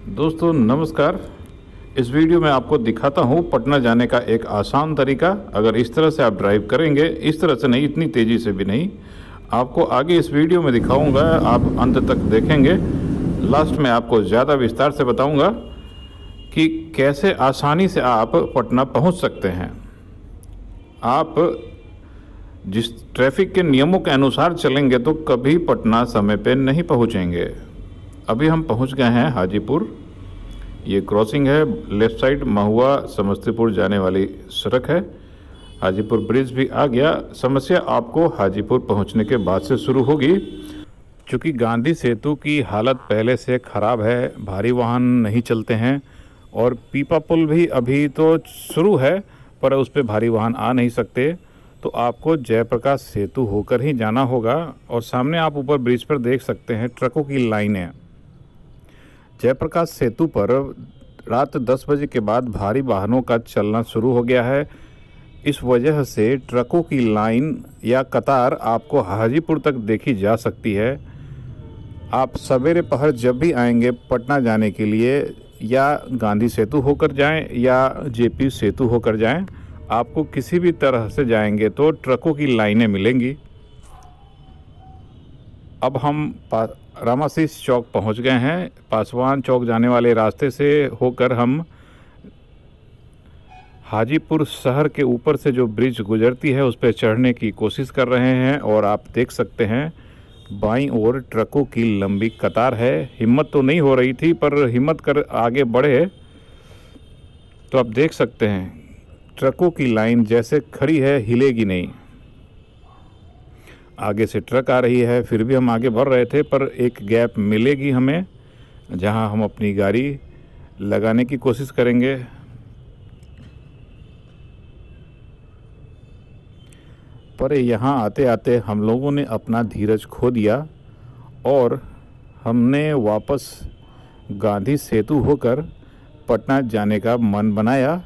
दोस्तों नमस्कार। इस वीडियो में आपको दिखाता हूँ पटना जाने का एक आसान तरीका। अगर इस तरह से आप ड्राइव करेंगे, इस तरह से नहीं, इतनी तेज़ी से भी नहीं, आपको आगे इस वीडियो में दिखाऊंगा, आप अंत तक देखेंगे। लास्ट में आपको ज़्यादा विस्तार से बताऊंगा कि कैसे आसानी से आप पटना पहुंच सकते हैं। आप जिस ट्रैफिक के नियमों के अनुसार चलेंगे तो कभी पटना समय पे नहीं पहुंचेंगे। अभी हम पहुंच गए हैं हाजीपुर। ये क्रॉसिंग है, लेफ़्ट साइड महुआ समस्तीपुर जाने वाली सड़क है। हाजीपुर ब्रिज भी आ गया। समस्या आपको हाजीपुर पहुंचने के बाद से शुरू होगी, क्योंकि गांधी सेतु की हालत पहले से ख़राब है, भारी वाहन नहीं चलते हैं। और पीपा पुल भी अभी तो शुरू है, पर उस पर भारी वाहन आ नहीं सकते, तो आपको जयप्रकाश सेतु होकर ही जाना होगा। और सामने आप ऊपर ब्रिज पर देख सकते हैं ट्रकों की लाइनें। जयप्रकाश सेतु पर रात 10 बजे के बाद भारी वाहनों का चलना शुरू हो गया है। इस वजह से ट्रकों की लाइन या कतार आपको हाजीपुर तक देखी जा सकती है। आप सवेरे पहर जब भी आएंगे पटना जाने के लिए, या गांधी सेतु होकर जाएं या जेपी सेतु होकर जाएं, आपको किसी भी तरह से जाएंगे तो ट्रकों की लाइनें मिलेंगी। अब हम रामाशीष चौक पहुंच गए हैं। पासवान चौक जाने वाले रास्ते से होकर हम हाजीपुर शहर के ऊपर से जो ब्रिज गुजरती है उस पर चढ़ने की कोशिश कर रहे हैं। और आप देख सकते हैं बाईं ओर ट्रकों की लंबी कतार है। हिम्मत तो नहीं हो रही थी, पर हिम्मत कर आगे बढ़े तो आप देख सकते हैं ट्रकों की लाइन जैसे खड़ी है, हिलेगी नहीं। आगे से ट्रक आ रही है, फिर भी हम आगे बढ़ रहे थे, पर एक गैप मिलेगी हमें जहां हम अपनी गाड़ी लगाने की कोशिश करेंगे। पर यहाँ आते आते हम लोगों ने अपना धीरज खो दिया और हमने वापस गांधी सेतु होकर पटना जाने का मन बनाया।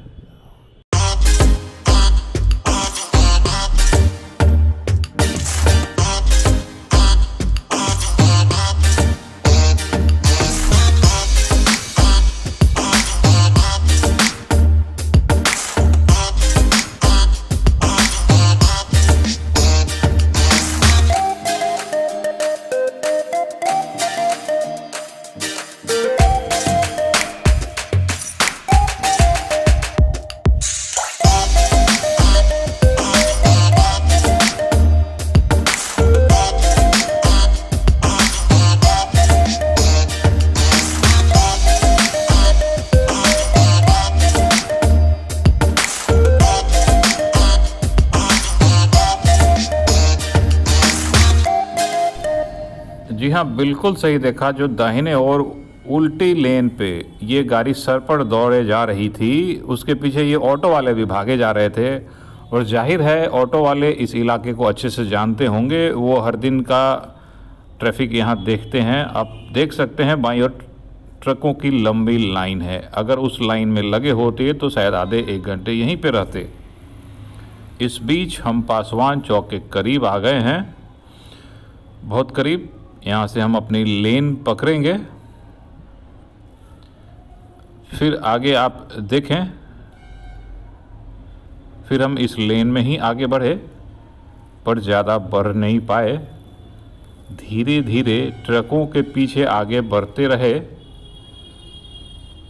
जी हाँ, बिल्कुल सही देखा। जो दाहिने और उल्टी लेन पे ये गाड़ी सर पर दौड़े जा रही थी, उसके पीछे ये ऑटो वाले भी भागे जा रहे थे। और जाहिर है ऑटो वाले इस इलाके को अच्छे से जानते होंगे, वो हर दिन का ट्रैफिक यहाँ देखते हैं। आप देख सकते हैं बाईं ओर ट्रकों की लंबी लाइन है। अगर उस लाइन में लगे होते तो शायद आधे 1 घंटे यहीं पे रहते। इस बीच हम पासवान चौक के करीब आ गए हैं, बहुत करीब। यहाँ से हम अपनी लेन पकड़ेंगे। फिर आगे आप देखें, फिर हम इस लेन में ही आगे बढ़े, पर ज़्यादा बढ़ नहीं पाए। धीरे धीरे ट्रकों के पीछे आगे बढ़ते रहे,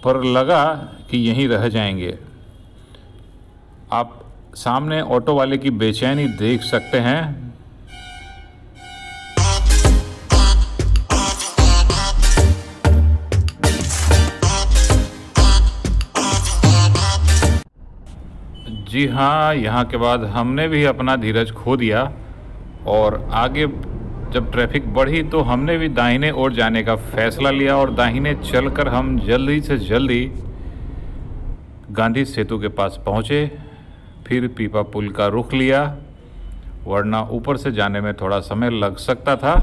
पर लगा कि यहीं रह जाएंगे। आप सामने ऑटो वाले की बेचैनी देख सकते हैं। जी हाँ, यहाँ के बाद हमने भी अपना धीरज खो दिया और आगे जब ट्रैफिक बढ़ी तो हमने भी दाहिने ओर जाने का फैसला लिया और दाहिने चलकर हम जल्दी से जल्दी गांधी सेतु के पास पहुँचे। फिर पीपा पुल का रुख लिया, वरना ऊपर से जाने में थोड़ा समय लग सकता था।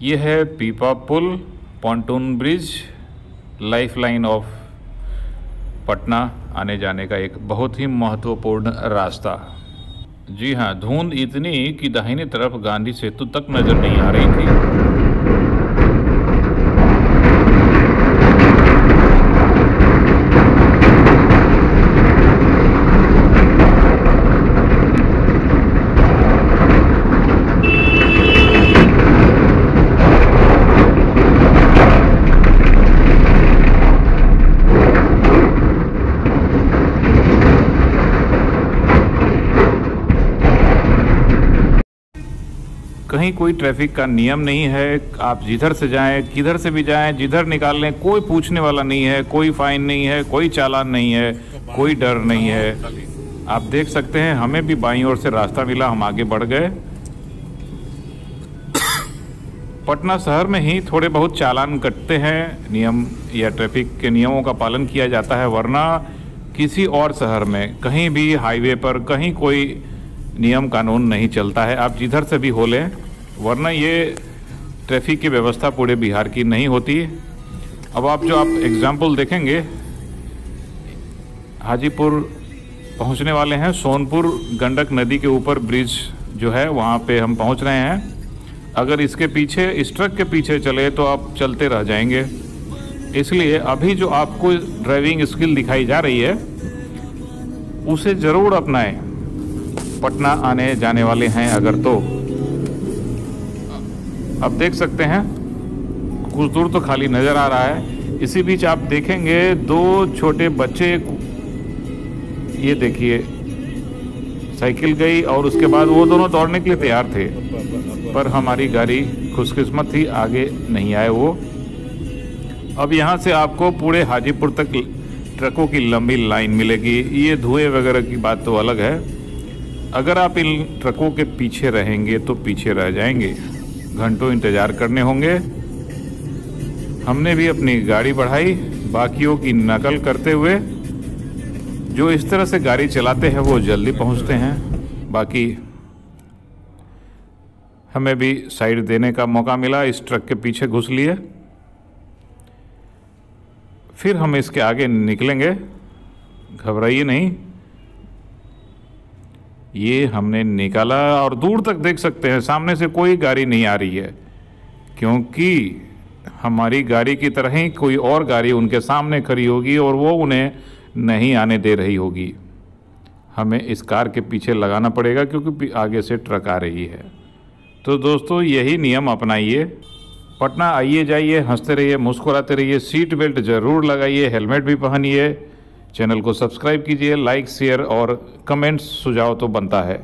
ये है पीपा पुल, pontoon bridge, lifeline of Patna आने जाने का एक बहुत ही महत्वपूर्ण रास्ता। जी हाँ, धुंध इतनी कि दाहिनी तरफ गांधी सेतु तक नजर नहीं आ रही थी। कहीं कोई ट्रैफिक का नियम नहीं है। आप जिधर से जाएं, किधर से भी जाएं, जिधर निकाल लें, कोई पूछने वाला नहीं है, कोई फाइन नहीं है, कोई चालान नहीं है, कोई डर नहीं है। आप देख सकते हैं हमें भी बाईं ओर से रास्ता मिला, हम आगे बढ़ गए। पटना शहर में ही थोड़े बहुत चालान कटते हैं, नियम या ट्रैफिक के नियमों का पालन किया जाता है, वरना किसी और शहर में कहीं भी हाईवे पर कहीं कोई नियम कानून नहीं चलता है। आप जिधर से भी हो लें, वरना ये ट्रैफिक की व्यवस्था पूरे बिहार की नहीं होती। अब आप एग्जाम्पल देखेंगे, हाजीपुर पहुंचने वाले हैं, सोनपुर गंडक नदी के ऊपर ब्रिज जो है वहाँ पे हम पहुंच रहे हैं। अगर इसके पीछे, इस ट्रक के पीछे चले तो आप चलते रह जाएंगे। इसलिए अभी जो आपको ड्राइविंग स्किल दिखाई जा रही है उसे ज़रूर अपनाएं। पटना आने जाने वाले हैं अगर तो। अब देख सकते हैं कुछ दूर तो खाली नज़र आ रहा है। इसी बीच आप देखेंगे दो छोटे बच्चे, ये देखिए साइकिल गई और उसके बाद वो दोनों दौड़ने के लिए तैयार थे, पर हमारी गाड़ी खुशकिस्मत थी, आगे नहीं आए वो। अब यहाँ से आपको पूरे हाजीपुर तक ट्रकों की लंबी लाइन मिलेगी। ये धुएं वगैरह की बात तो अलग है। अगर आप इन ट्रकों के पीछे रहेंगे तो पीछे रह जाएंगे, घंटों इंतज़ार करने होंगे। हमने भी अपनी गाड़ी बढ़ाई, बाकियों की नकल करते हुए। जो इस तरह से गाड़ी चलाते हैं वो जल्दी पहुंचते हैं। बाकी हमें भी साइड देने का मौका मिला, इस ट्रक के पीछे घुस लिए। फिर हम इसके आगे निकलेंगे, घबराइए नहीं। ये हमने निकाला और दूर तक देख सकते हैं सामने से कोई गाड़ी नहीं आ रही है, क्योंकि हमारी गाड़ी की तरह ही कोई और गाड़ी उनके सामने खड़ी होगी और वो उन्हें नहीं आने दे रही होगी। हमें इस कार के पीछे लगाना पड़ेगा क्योंकि आगे से ट्रक आ रही है। तो दोस्तों यही नियम अपनाइए। पटना आइए जाइए, हंसते रहिए, मुस्कुराते रहिए, सीट बेल्ट ज़रूर लगाइए, हेलमेट भी पहनिए, चैनल को सब्सक्राइब कीजिए, लाइक शेयर और कमेंट्स सुझाव तो बनता है।